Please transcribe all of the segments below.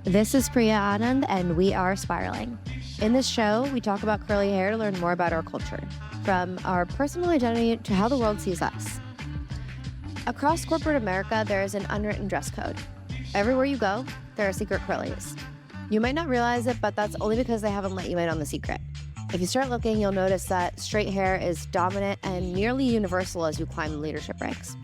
This is Priya Anand, and we are Spiraling. In this show, we talk about curly hair to learn more about our culture, from our personal identity to how the world sees us. Across corporate America, there is an unwritten dress code. Everywhere you go, there are secret curlies. You might not realize it, but that's only because they haven't let you in on the secret. If you start looking, you'll notice that straight hair is dominant and nearly universal as you climb the leadership ranks.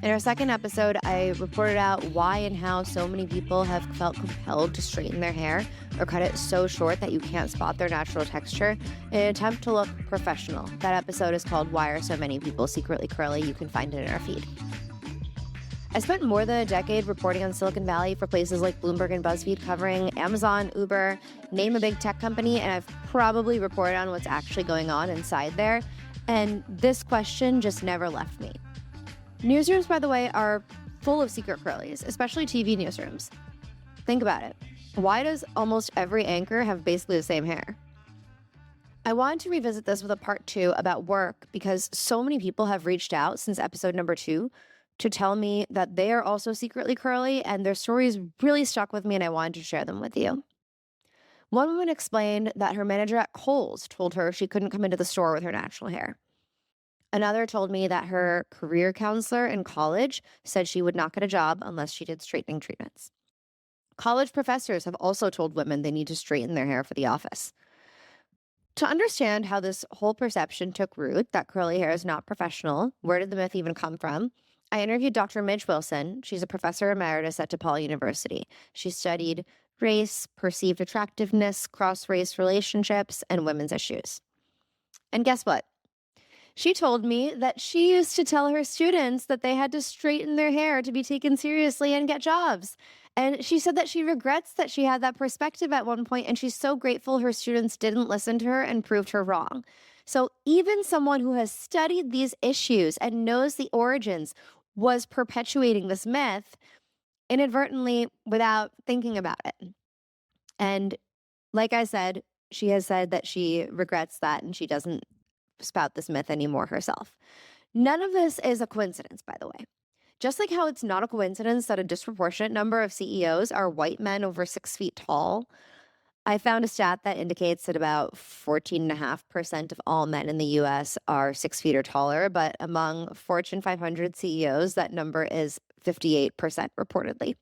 In our second episode, I reported out why and how so many people have felt compelled to straighten their hair or cut it so short that you can't spot their natural texture in an attempt to look professional. That episode is called Why Are So Many People Secretly Curly? You can find it in our feed. I spent more than a decade reporting on Silicon Valley for places like Bloomberg and BuzzFeed, covering Amazon, Uber, name a big tech company, and I've probably reported on what's actually going on inside there. And this question just never left me. Newsrooms, by the way, are full of secret curlies, especially TV newsrooms. Think about it. Why does almost every anchor have basically the same hair? I wanted to revisit this with a part 2 about work because so many people have reached out since episode number 2 to tell me that they are also secretly curly, and their stories really stuck with me and I wanted to share them with you. One woman explained that her manager at Kohl's told her she couldn't come into the store with her natural hair. Another told me that her career counselor in college said she would not get a job unless she did straightening treatments. College professors have also told women they need to straighten their hair for the office. To understand how this whole perception took root that curly hair is not professional, where did the myth even come from? I interviewed Dr. Midge Wilson. She's a professor emeritus at DePaul University. She studied race, perceived attractiveness, cross-race relationships, and women's issues. And guess what? She told me that she used to tell her students that they had to straighten their hair to be taken seriously and get jobs. And she said that she regrets that she had that perspective at one point, and she's so grateful her students didn't listen to her and proved her wrong. So even someone who has studied these issues and knows the origins was perpetuating this myth inadvertently without thinking about it. And like I said, she has said that she regrets that and she doesn't spout this myth anymore herself. None of this is a coincidence, by the way. Just like how it's not a coincidence that a disproportionate number of CEOs are white men over 6 feet tall, I found a stat that indicates that about 14.5% of all men in the US are 6 feet or taller, but among Fortune 500 CEOs, that number is 58% reportedly.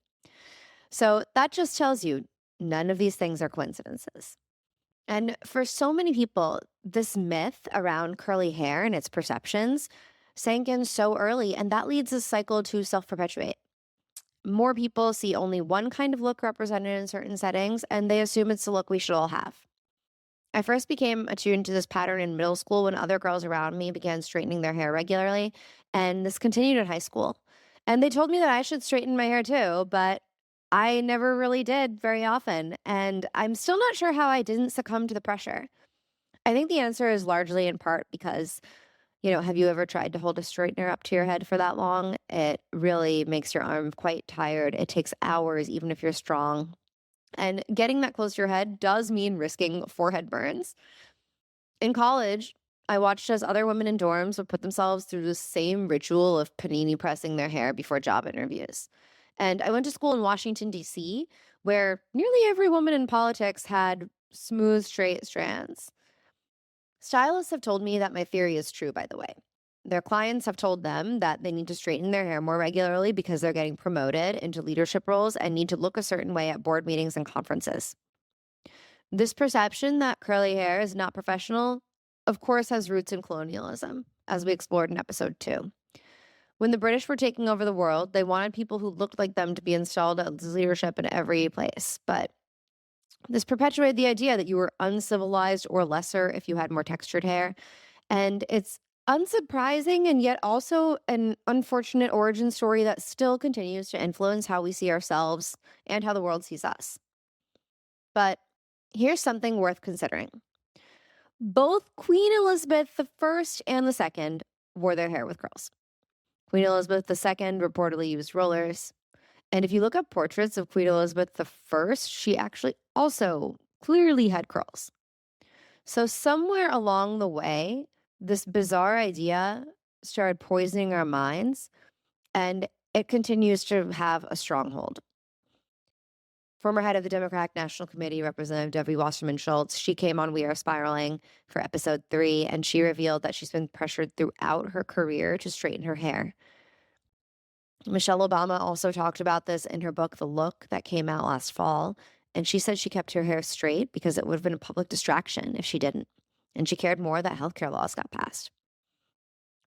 So that just tells you none of these things are coincidences. And for so many people, this myth around curly hair and its perceptions sank in so early, and that leads this cycle to self-perpetuate. More people see only one kind of look represented in certain settings, and they assume it's the look we should all have. I first became attuned to this pattern in middle school when other girls around me began straightening their hair regularly, and this continued in high school. And they told me that I should straighten my hair too, but I never really did very often, and I'm still not sure how I didn't succumb to the pressure. I think the answer is largely in part because, have you ever tried to hold a straightener up to your head for that long? It really makes your arm quite tired. It takes hours, even if you're strong. And getting that close to your head does mean risking forehead burns. In college, I watched as other women in dorms would put themselves through the same ritual of panini pressing their hair before job interviews. And I went to school in Washington, D.C., where nearly every woman in politics had smooth, straight strands. Stylists have told me that my theory is true, by the way. Their clients have told them that they need to straighten their hair more regularly because they're getting promoted into leadership roles and need to look a certain way at board meetings and conferences. This perception that curly hair is not professional, of course, has roots in colonialism, as we explored in episode 2. When the British were taking over the world, they wanted people who looked like them to be installed as leadership in every place. But this perpetuated the idea that you were uncivilized or lesser if you had more textured hair. And it's unsurprising and yet also an unfortunate origin story that still continues to influence how we see ourselves and how the world sees us. But here's something worth considering. Both Queen Elizabeth I and II wore their hair with curls. Queen Elizabeth II reportedly used rollers. And if you look up portraits of Queen Elizabeth I, she actually also clearly had curls. So somewhere along the way, this bizarre idea started poisoning our minds, and it continues to have a stronghold. Former head of the Democratic National Committee, Representative Debbie Wasserman Schultz, she came on We Are Spiraling for episode 3, and she revealed that she's been pressured throughout her career to straighten her hair. Michelle Obama also talked about this in her book, The Look, that came out last fall, and she said she kept her hair straight because it would have been a public distraction if she didn't, and she cared more that healthcare laws got passed.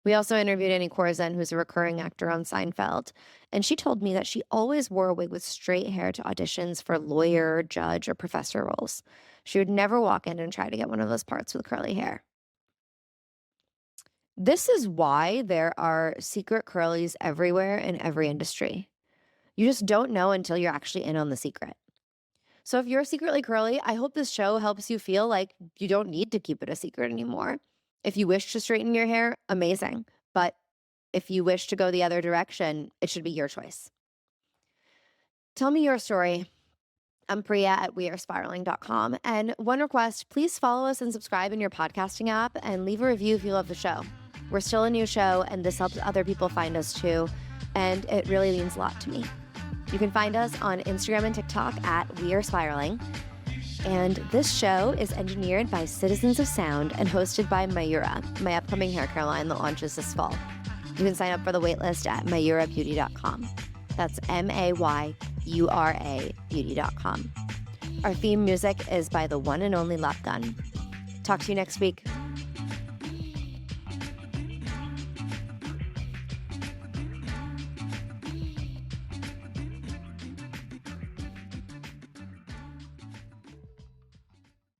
We also interviewed Annie Corzine, who's a recurring actor on Seinfeld, and she told me that she always wore a wig with straight hair to auditions for lawyer, judge, or professor roles. She would never walk in and try to get one of those parts with curly hair. This is why there are secret curlies everywhere in every industry. You just don't know until you're actually in on the secret. So if you're secretly curly, I hope this show helps you feel like you don't need to keep it a secret anymore. If you wish to straighten your hair, amazing. But if you wish to go the other direction, it should be your choice. Tell me your story. I'm Priya at wearespiraling.com. And one request, please follow us and subscribe in your podcasting app and leave a review if you love the show. We're still a new show, and this helps other people find us too. And it really means a lot to me. You can find us on Instagram and TikTok at We Are Spiraling. And this show is engineered by Citizens of Sound and hosted by Mayura, my upcoming hair care line that launches this fall. You can sign up for the waitlist at mayurabeauty.com. That's MAYURA beauty.com. Our theme music is by the one and only Lap Gun. Talk to you next week.